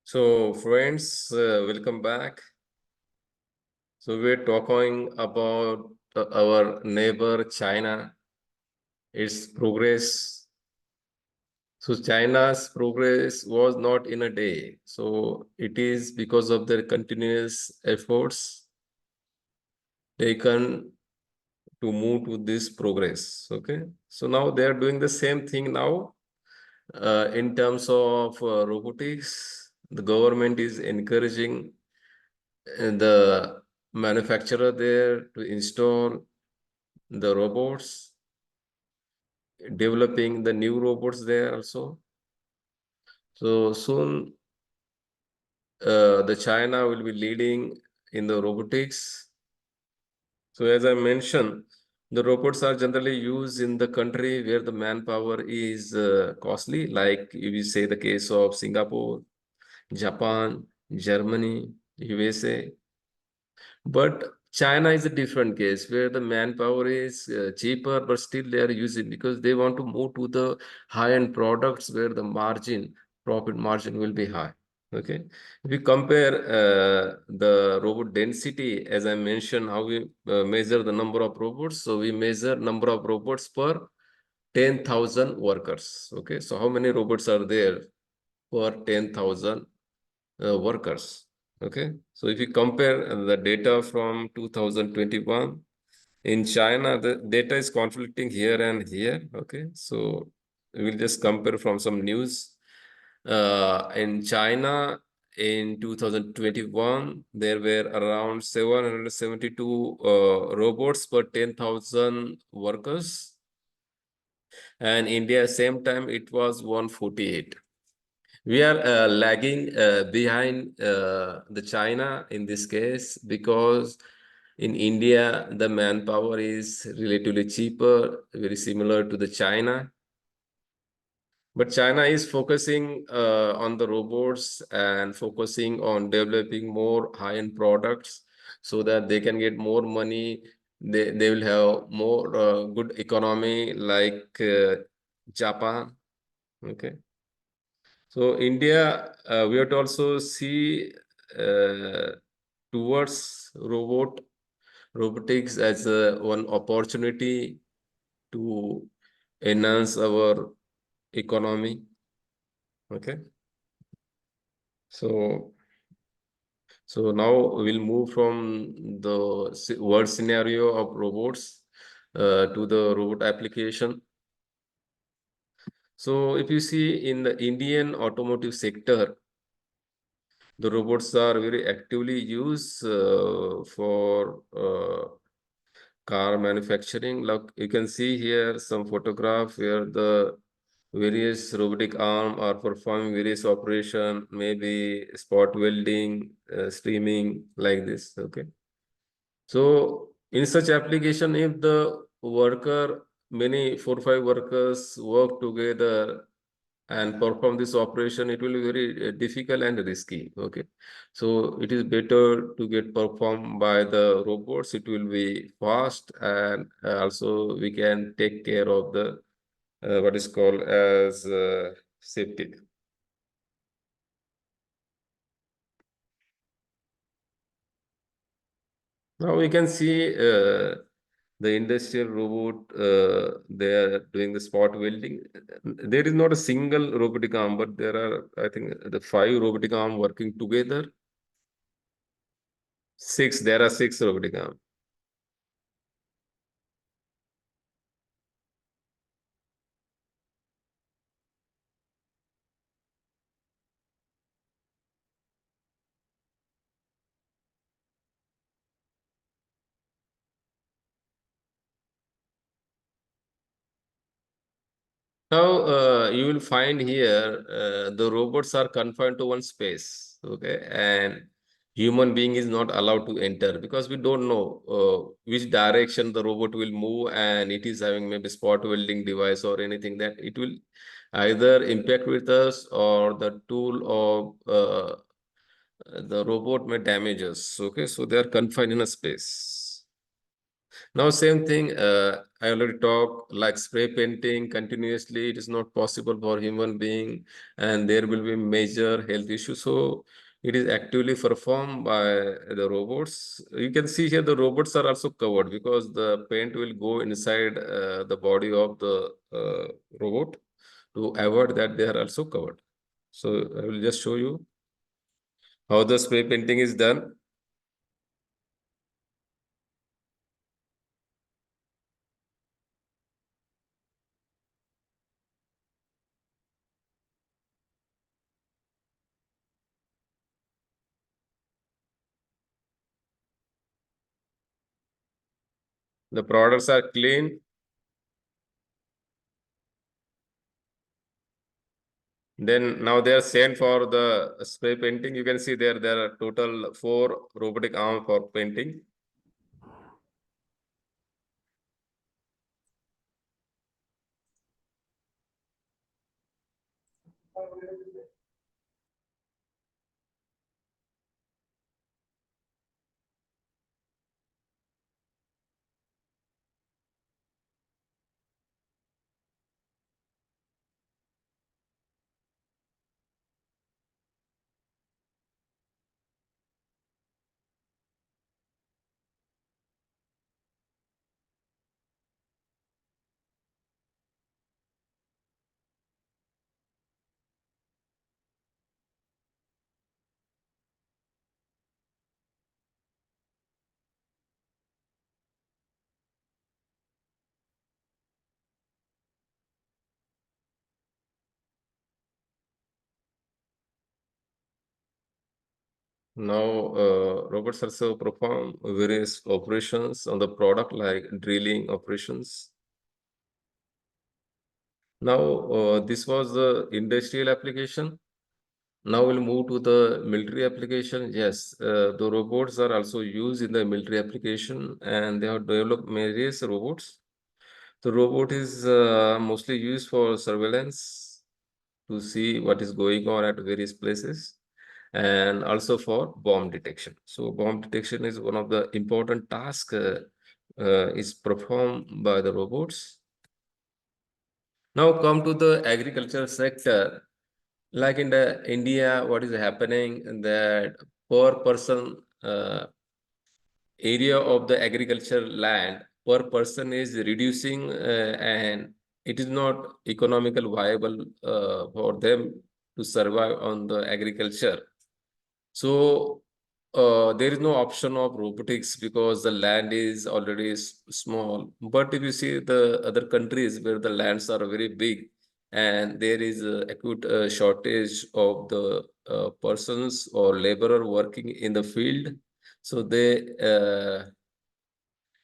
So, friends, welcome back. So, we're talking about our neighbor China, its progress. So, China's progress was not in a day. So, it is because of their continuous efforts taken to move to this progress. Okay. So, now they are doing the same thing now in terms of robotics. The government is encouraging the manufacturer there to install the robots, developing the new robots there also. So soon, the China will be leading in the robotics. So as I mentioned, the robots are generally used in the country where the manpower is costly, like if you say the case of Singapore, Japan, Germany, USA. But China is a different case where the manpower is cheaper, but still they are using because they want to move to the high-end products where the profit margin will be high. Okay. If we compare the robot density, as I mentioned, how we measure the number of robots. So we measure number of robots per 10,000 workers. Okay. So how many robots are there per 10,000 workers? Okay, so if you compare the data from 2021 in China, the data is conflicting here and here. Okay, so we'll just compare from some news. In China, in 2021, there were around 772 robots per 10,000 workers, and India, same time, it was 148. We are lagging behind the China in this case because in India, the manpower is relatively cheaper, very similar to the China. But China is focusing on the robots and focusing on developing more high-end products so that they can get more money. They will have more good economy like Japan. Okay. So India, we have to also see uh, towards robotics as one opportunity to enhance our economy. Okay. So now we'll move from the world scenario of robots to the robot application. So if you see in the Indian automotive sector, the robots are very actively used for car manufacturing. Like you can see here some photograph where the various robotic arm are performing various operation, maybe spot welding, streaming like this. Okay. So in such application, if the worker, many 4 or 5 workers work together and perform this operation, it will be very difficult and risky. Okay, so it is better to get performed by the robots. It will be fast, and also we can take care of the what is called as safety. Now we can see the industrial robot, they are doing the spot welding. There is not a single robotic arm, but there are, I think, the 5 robotic arm working together. There are 6 robotic arm. Now, you will find here the robots are confined to one space, okay, and human being is not allowed to enter because we don't know which direction the robot will move, and it is having maybe spot welding device or anything that it will either impact with us or the tool of the robot may damage us. Okay, so they are confined in a space. Now, same thing. I already talked, like spray painting continuously, it is not possible for human being, and there will be major health issues. So it is actively performed by the robots. You can see here the robots are also covered because the paint will go inside the body of the robot. To avoid that, they are also covered. So I will just show you how the spray painting is done. The products are clean. Then now they are sent for the spray painting. You can see there are total 4 robotic arm for painting. Now robots also perform various operations on the product like drilling operations. Now this was the industrial application. Now we'll move to the military application. Yes, the robots are also used in the military application, and they have developed various robots. The robot is mostly used for surveillance to see what is going on at various places, and also for bomb detection. So bomb detection is one of the important tasks is performed by the robots. Now come to the agriculture sector. Like in the India, what is happening that per person area of the agriculture land per person is reducing, and it is not economical viable for them to survive on the agriculture. So there is no option of robotics because the land is already small. But if you see the other countries where the lands are very big and there is a acute shortage of the persons or laborer working in the field, so they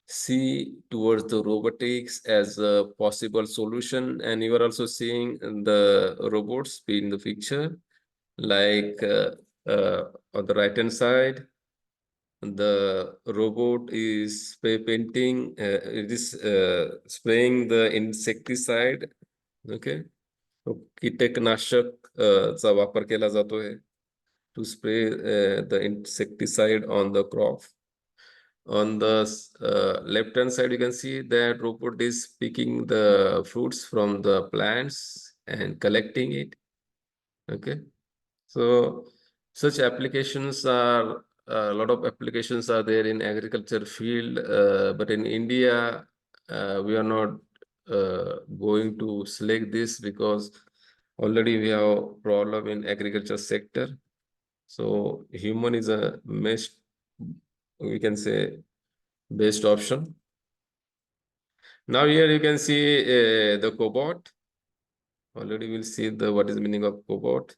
see towards the robotics as a possible solution. And you are also seeing the robots in the picture, like on the right hand side, the robot is spray painting, it is spraying the insecticide. Okay. तो कीटकनाशक चा वापर केला जातोय to spray the insecticide on the crop. On the left hand side, you can see that robot is picking the fruits from the plants and collecting it. Okay. So such applications are a lot of applications are there in agriculture field, but in India, we are not going to select this because already we have problem in agriculture sector. So human is a best, we can say, best option. Now here you can see the cobot. Already we'll see the what is the meaning of cobot.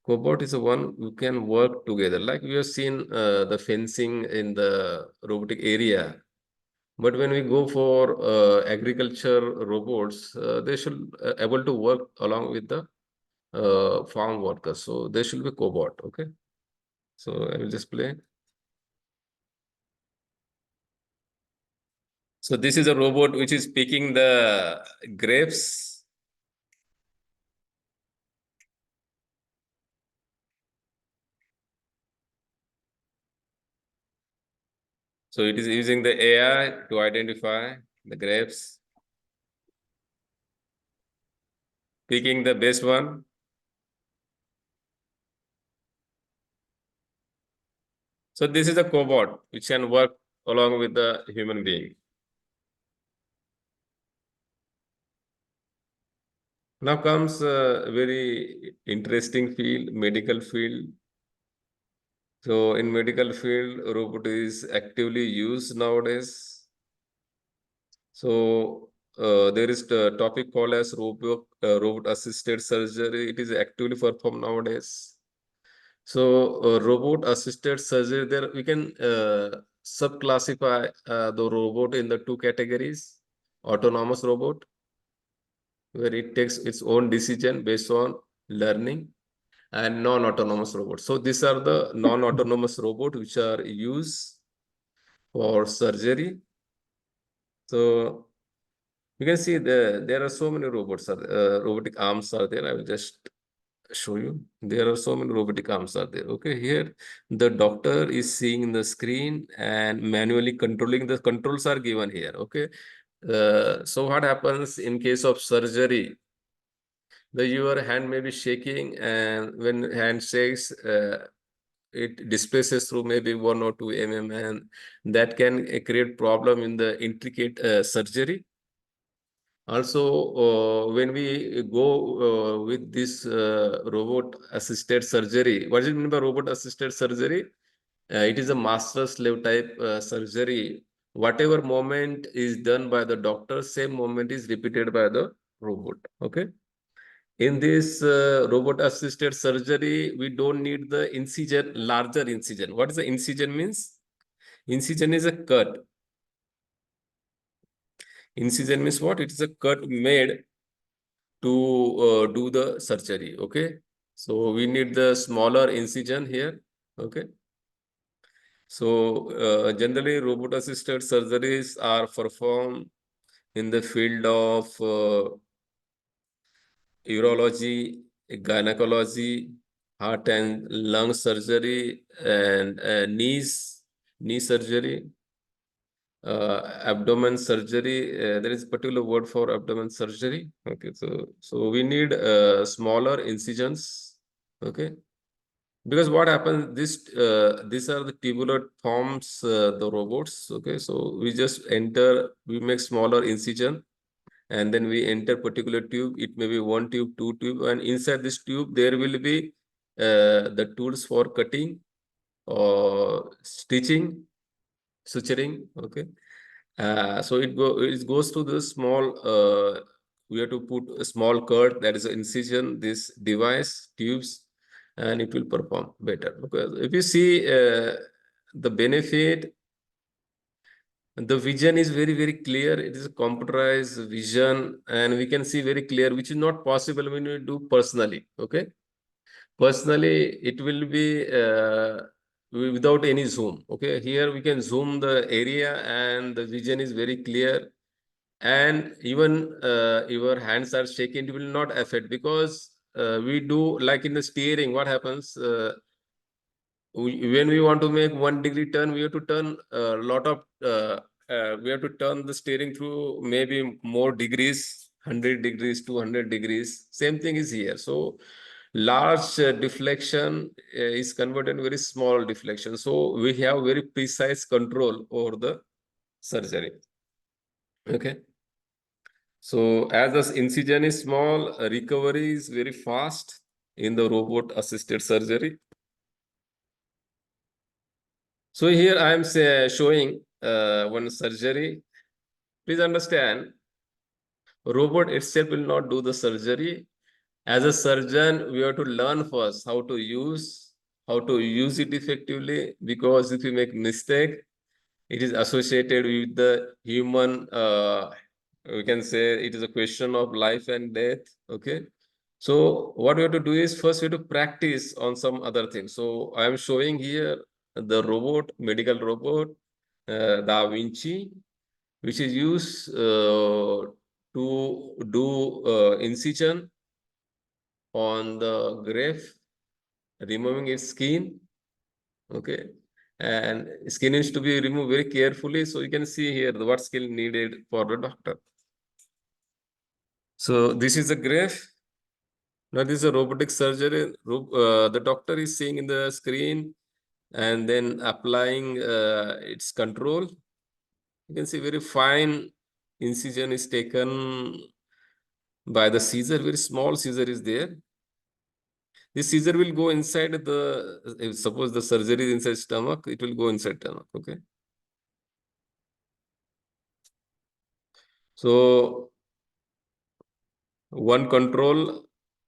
Cobot is the one who can work together. Like we have seen the fencing in the robotic area. But when we go for agriculture robots, they should able to work along with the farm workers. So they should be cobot. Okay. So I will just play. So this is a robot which is picking the grapes. So it is using the AI to identify the grapes, picking the best one. So this is a cobot which can work along with the human being. Now comes a very interesting field, medical field. So in medical field, robot is actively used nowadays. So there is the topic called as robot assisted surgery. It is actively performed nowadays. So robot assisted surgery, there we can subclassify the robot in the two categories: autonomous robot, where it takes its own decision based on learning, and non-autonomous robot. So these are the non-autonomous robot which are used for surgery. So you can see there are so many robots, robotic arms are there. I will just show you. There are so many robotic arms are there. Okay, here the doctor is seeing the screen and manually controlling. The controls are given here. Okay, so what happens in case of surgery? Your hand may be shaking, and when hand shakes, it displaces through maybe 1 or 2 mm, and that can create problem in the intricate surgery. Also, when we go with this robot assisted surgery, what is it mean by robot assisted surgery? It is a master slave type surgery. Whatever moment is done by the doctor, same moment is repeated by the robot. Okay. In this robot assisted surgery, we don't need the incision, larger incision. What is the incision means? Incision is a cut. Incision means what? It is a cut made to do the surgery. Okay. So we need the smaller incision here. Okay. So generally robot assisted surgeries are performed in the field of urology, gynecology, heart and lung surgery, and knee surgery, abdomen surgery. There is a particular word for abdomen surgery. Okay, so we need smaller incisions. Okay, because what happens? These are the tubular forms, the robots. Okay, so we just enter, we make smaller incision, and then we enter particular tube. It may be one tube, two tube, and inside this tube there will be the tools for cutting or stitching, suturing. Okay, so it goes to the small. We have to put a small cut, that is an incision, this device tubes, and it will perform better. Because if you see the benefit, the vision is very, very clear. It is a computerized vision, and we can see very clear, which is not possible when we do personally. Okay. Personally, it will be without any zoom. Okay. Here we can zoom the area, and the vision is very clear. And even your hands are shaking, it will not affect, because we do like in the steering. What happens? When we want to make 1 degree turn, we have to turn a lot of we have to turn the steering through maybe more degrees, 100 degrees, 200 degrees. Same thing is here. So large deflection is converted in very small deflection. So we have very precise control over the surgery. Okay. So as the incision is small, recovery is very fast in the robot assisted surgery. So here I am showing one surgery. Please understand, robot itself will not do the surgery. As a surgeon, we have to learn first how to use it effectively, because if you make mistake, it is associated with the human, we can say it is a question of life and death. Okay. So what we have to do is first we have to practice on some other things. So I am showing here the robot, medical robot, Da Vinci, which is used to do incision on the grape, removing its skin. Okay. and skin is to be removed very carefully. So you can see here what skill needed for the doctor. So this is a graph. Now this is a robotic surgery. The doctor is seeing in the screen and then applying its control. You can see very fine incision is taken by the scissor. Very small scissor is there. This scissor will go inside the, if suppose the surgery is inside stomach, it will go inside stomach. Okay. So one control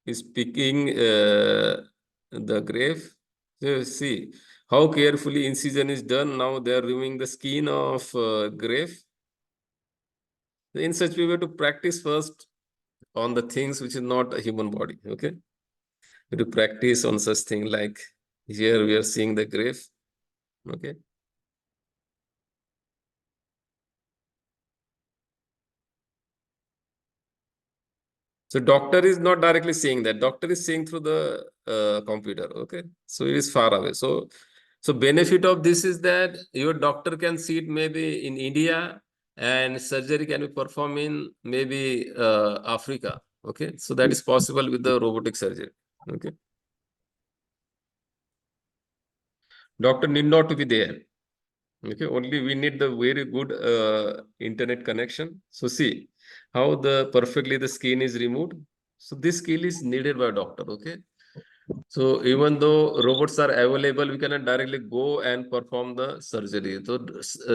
is picking the grave. So see how carefully incision is done. Now they are removing the skin of grave. In such we have to practice first on the things which is not a human body. Okay, we have to practice on such thing like here we are seeing the grave. Okay. So doctor is not directly seeing that. Doctor is seeing through the computer. Okay. So it is far away. So benefit of this is that your doctor can see it maybe in India and surgery can be performed in maybe Africa. Okay. So that is possible with the robotic surgery. Okay. Doctor need not to be there. Okay. Only we need the very good internet connection. So see how the perfectly the skin is removed. So this skill is needed by doctor. Okay. So even though robots are available, we cannot directly go and perform the surgery. So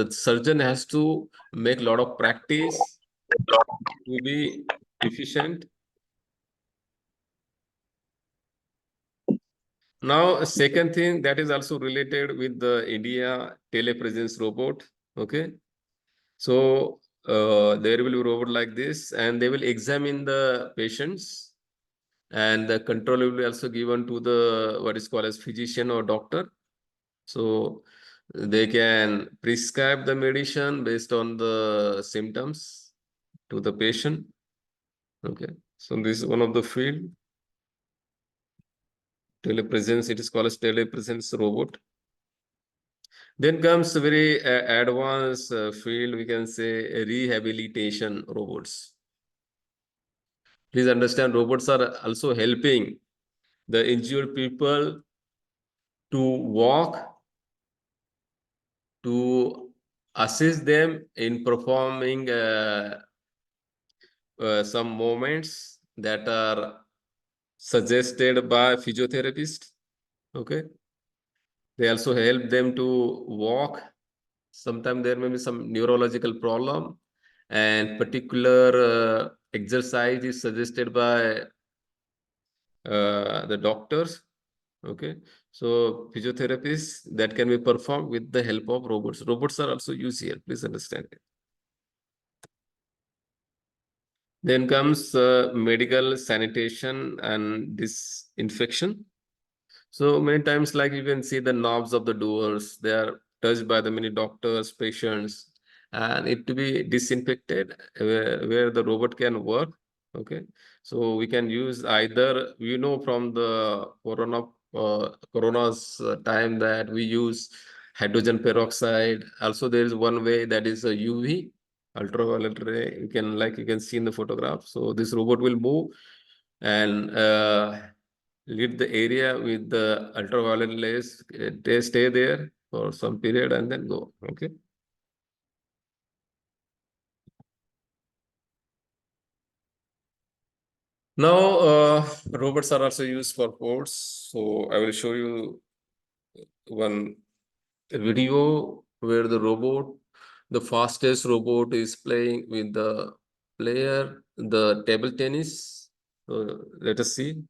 surgeon has to make a lot of practice to be efficient. Now, second thing that is also related with the India telepresence robot. Okay. So there will be robot like this and they will examine the patients and the control will be also given to the what is called as physician or doctor. So they can prescribe the medicine based on the symptoms to the patient. Okay. So this is one of the field. Telepresence, it is called as telepresence robot. Then comes a very advanced field, we can say rehabilitation robots. Please understand, robots are also helping the injured people to walk, to assist them in performing some movements that are suggested by physiotherapists. Okay. They also help them to walk. Sometimes there may be some neurological problem and particular exercise is suggested by the doctors. Okay. So physiotherapists that can be performed with the help of robots. Robots are also used here. Please understand it. Then comes medical sanitation and disinfection. So many times, like you can see the knobs of the doors, they are touched by the many doctors, patients, and it to be disinfected where the robot can work. Okay. So we can use either, from the corona's time that we use hydrogen peroxide. Also, there is one way that is a UV, ultraviolet ray. You can see in the photograph. So this robot will move and lead the area with the ultraviolet rays. They stay there for some period and then go. Okay. Now, robots are also used for ports. So I will show you one video where the fastest robot is playing with the player, the table tennis. So let us see.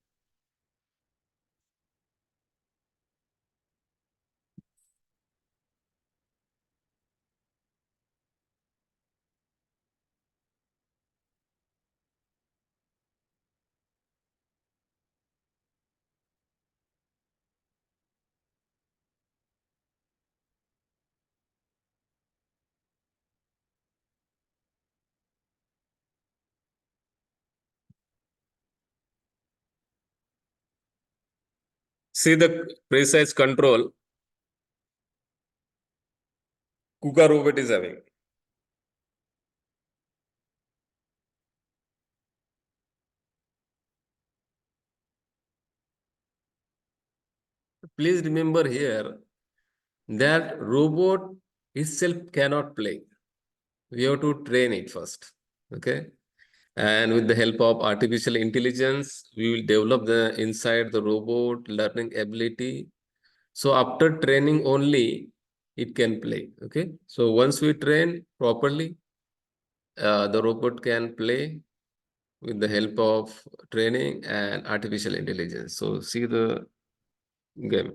See the precise control. KUKA robot is having. Please remember here that robot itself cannot play. We have to train it first. Okay. And with the help of artificial intelligence, we will develop the inside the robot learning ability. So after training only, it can play. Okay. So once we train properly, the robot can play with the help of training and artificial intelligence. So see the game.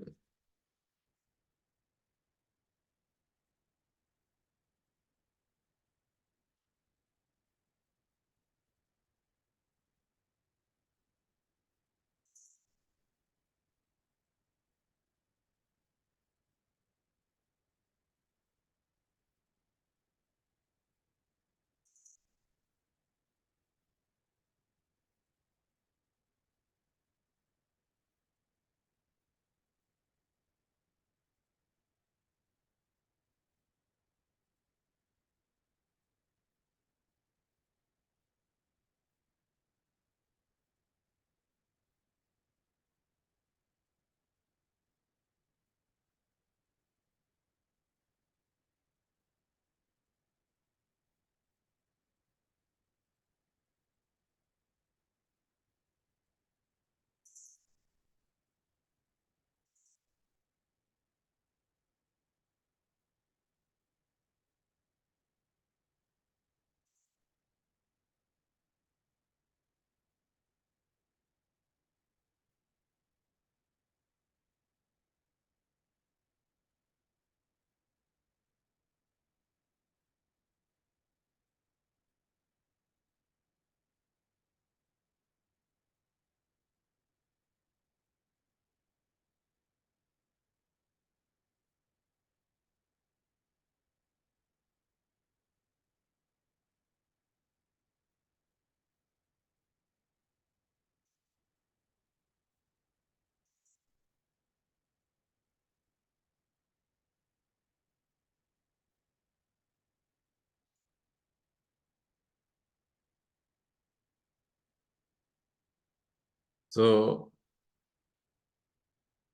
So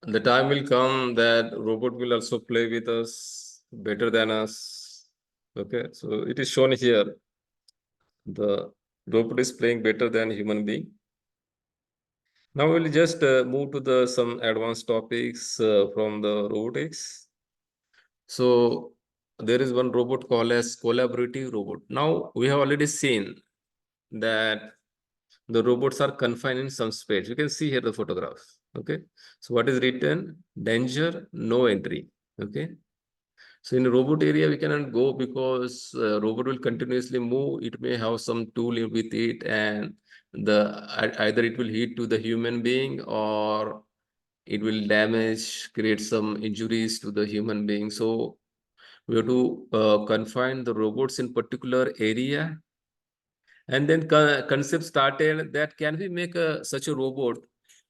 the time will come that robot will also play with us better than us. Okay, so it is shown here. The robot is playing better than human being. Now we'll just move to the some advanced topics from the robotics. So there is one robot called as collaborative robot. Now we have already seen that the robots are confined in some space. You can see here the photograph. Okay. So what is written? Danger, no entry. Okay. So in a robot area, we cannot go because robot will continuously move. It may have some tool with it, and either it will hit to the human being or it will damage, create some injuries to the human being. So we have to confine the robots in particular area, and then concept started that can we make such a robot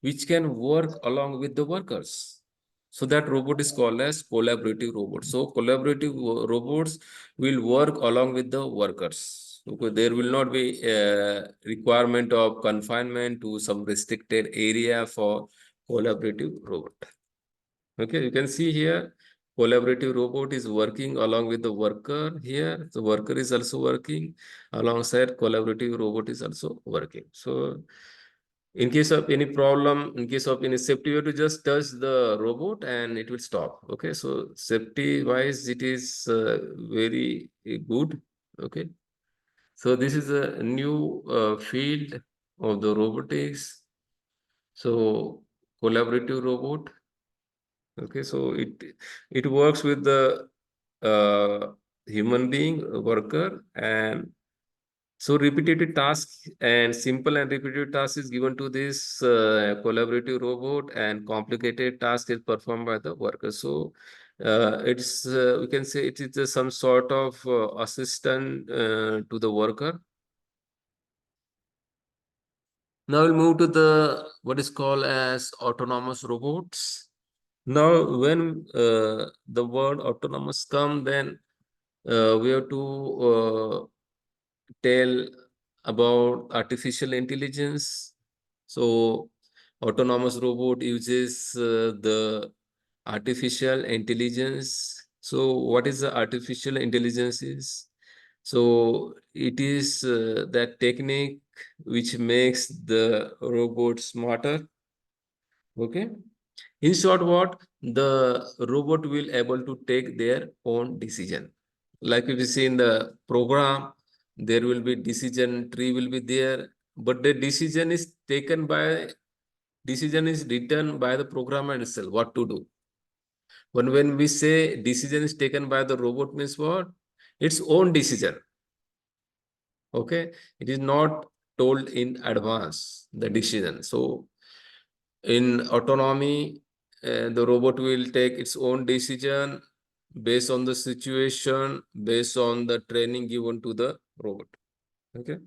which can work along with the workers. So that robot is called as collaborative robot. So collaborative robots will work along with the workers. Okay, there will not be a requirement of confinement to some restricted area for collaborative robot. Okay, you can see here, collaborative robot is working along with the worker here. The worker is also working alongside collaborative robot is also working. So in case of any problem, in case of any safety, you have to just touch the robot and it will stop. Okay, so safety wise, it is very good. Okay, so this is a new field of the robotics. So collaborative robot. Okay, so it works with the human being worker, and so repetitive tasks and simple and repetitive tasks is given to this collaborative robot, and complicated task is performed by the worker. So it's we can say it is some sort of assistant to the worker. Now we'll move to the what is called as autonomous robots. Now, when the word autonomous come, then we have to tell about artificial intelligence. So, autonomous robot uses the artificial intelligence. So, what is the artificial intelligence is? So, it is that technique which makes the robot smarter. Okay. In short, what the robot will able to take their own decision. Like if you see in the program, there will be decision tree will be there, but the decision is written by the programmer itself what to do. When we say decision is taken by the robot means what? Its own decision. Okay, it is not told in advance the decision. So in autonomy, the robot will take its own decision based on the situation, based on the training given to the robot. Okay.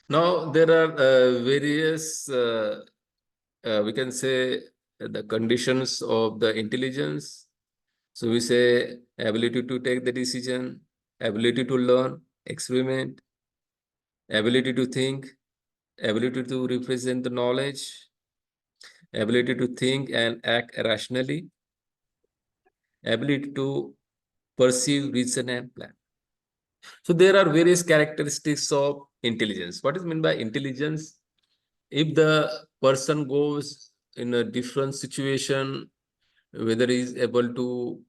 Now there are various, we can say, the conditions of the intelligence. So we say ability to take the decision, ability to learn, experiment, ability to think, ability to represent the knowledge, ability to think and act rationally, ability to perceive, reason, and plan. So there are various characteristics of intelligence. What is meant by intelligence? If the person goes in a different situation, whether he is able to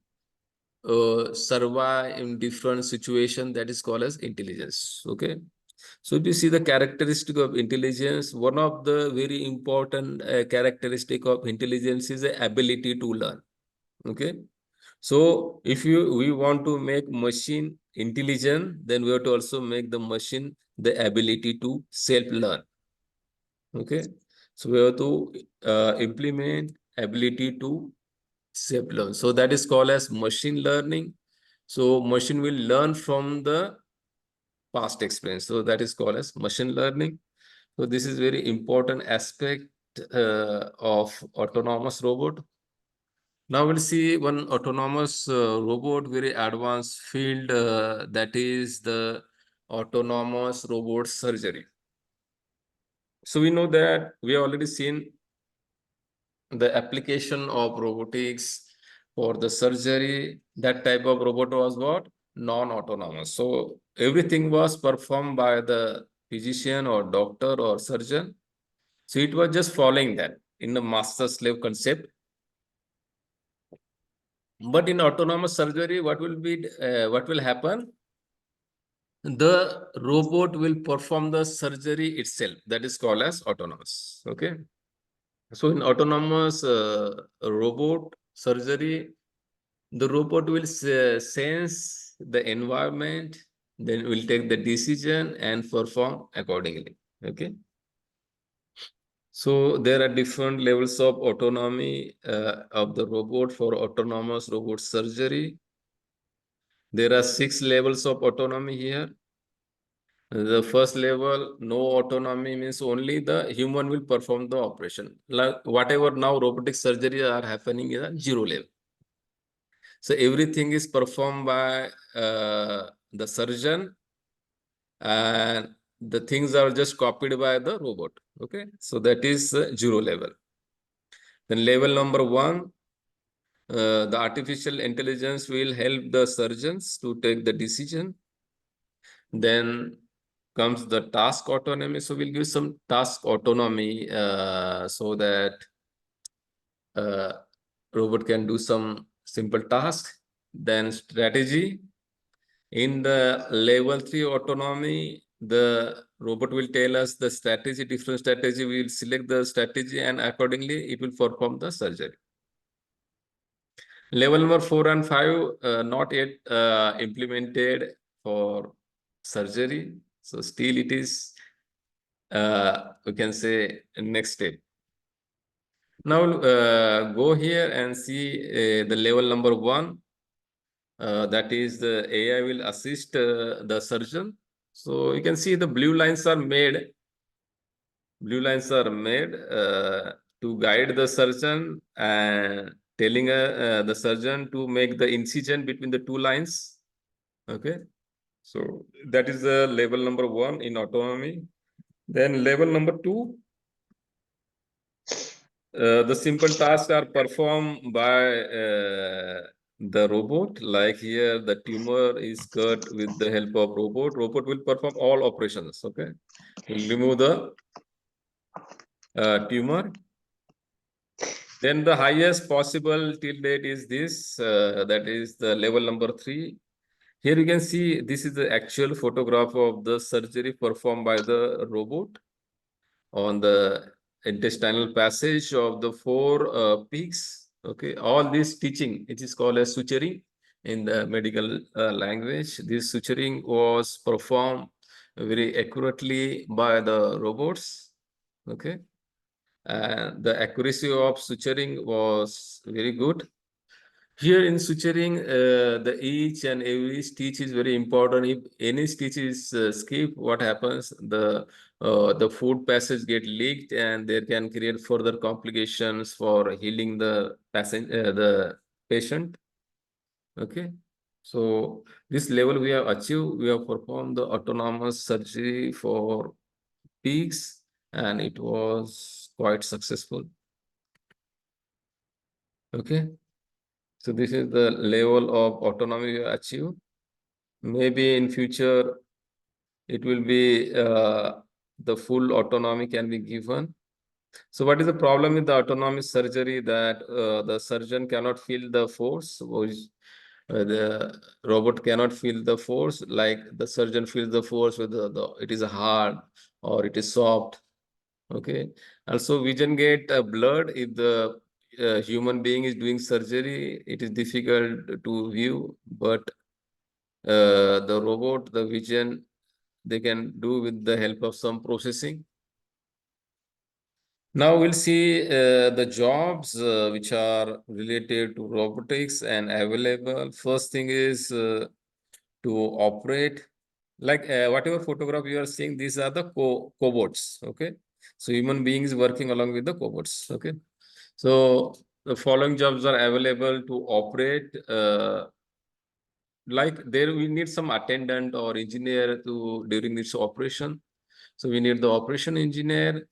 survive in different situation, that is called as intelligence. Okay. So if you see the characteristic of intelligence, one of the very important characteristic of intelligence is the ability to learn. Okay. So if we want to make machine intelligent, then we have to also make the machine the ability to self-learn. Okay. So we have to implement ability to self-learn. So that is called as machine learning. So machine will learn from the past experience. So that is called as machine learning. So this is very important aspect of autonomous robot. Now we'll see one autonomous robot, very advanced field, that is the autonomous robot surgery. So we know that we have already seen the application of robotics for the surgery. That type of robot was what? Non-autonomous. So everything was performed by the physician or doctor or surgeon. So it was just following that in the master-slave concept. But in autonomous surgery, what will happen? The robot will perform the surgery itself. That is called as autonomous. Okay. So in autonomous robot surgery, the robot will sense the environment, then will take the decision and perform accordingly. Okay. So there are different levels of autonomy of the robot for autonomous robot surgery. There are 6 levels of autonomy here. The first level, no autonomy, means only the human will perform the operation. Like whatever now robotic surgery are happening is at 0 level. So everything is performed by the surgeon, and the things are just copied by the robot. Okay, so that is 0 level. Then level number 1, the artificial intelligence will help the surgeons to take the decision. Then comes the task autonomy. So we'll give some task autonomy so that robot can do some simple task. Then strategy. In the level 3 autonomy, the robot will tell us the strategy, different strategy. We will select the strategy and accordingly it will perform the surgery. Level number 4 and 5 not yet implemented for surgery. So still it is, we can say, next step. Now go here and see the level number 1. That is the AI will assist the surgeon. So you can see the blue lines are made. Blue lines are made to guide the surgeon, and telling the surgeon to make the incision between the two lines. Okay. So that is the level number 1 in autonomy. Then level number 2, the simple tasks are performed by the robot. Like here, the tumor is cut with the help of robot. Robot will perform all operations. Okay, will remove the tumor. Then the highest possible till date is this. That is the level number 3. Here you can see this is the actual photograph of the surgery performed by the robot on the intestinal passage of the 4 peaks. Okay, all this stitching, it is called as suturing in the medical language. This suturing was performed very accurately by the robots. Okay, and the accuracy of suturing was very good. Here in suturing, the each and every stitch is very important. If any stitch is skipped, what happens? The food passage get leaked, and there can create further complications for healing the patient. Okay, so this level we have achieved. We have performed the autonomous surgery for pigs, and it was quite successful. Okay. So this is the level of autonomy you achieve. Maybe in future, it will be the full autonomy can be given. So what is the problem with the autonomous surgery? That the surgeon cannot feel the force, which the robot cannot feel the force, like the surgeon feels the force with it is hard or it is soft. Okay. Also, vision get blurred if the human being is doing surgery. It is difficult to view, but the robot, the vision, they can do with the help of some processing. Now we'll see the jobs which are related to robotics and available. First thing is to operate. Like whatever photograph you are seeing, these are the cobots. Okay, so human beings working along with the cobots. Okay, so the following jobs are available to operate. Like there we need some attendant or engineer to during this operation. So we need the operation engineer,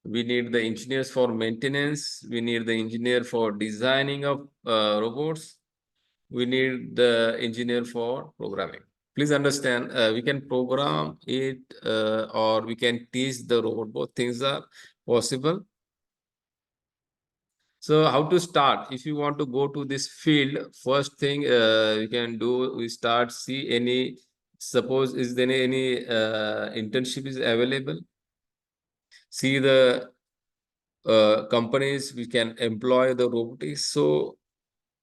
we need the engineers for maintenance, we need the engineer for designing of robots, we need the engineer for programming. Please understand, we can program it or we can teach the robot. Both things are possible. So how to start? If you want to go to this field, first thing you can do, we start see any, suppose is there any internship is available. See the companies we can employ the robotics. So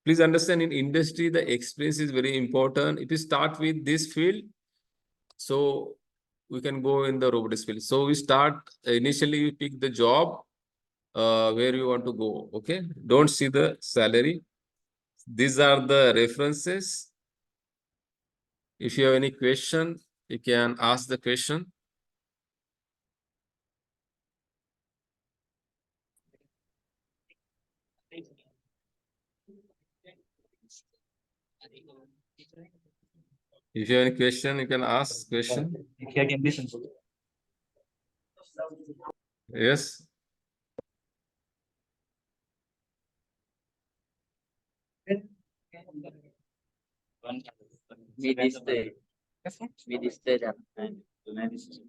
please understand in industry, the experience is very important. If you start with this field, so we can go in the robotics field. So we start initially we pick the job where you want to go. Okay, don't see the salary. These are the references. If you have any question, you can ask the question. If you have any question, you can ask question. Yes. मी दिसतंय त्यात नाही दिसत.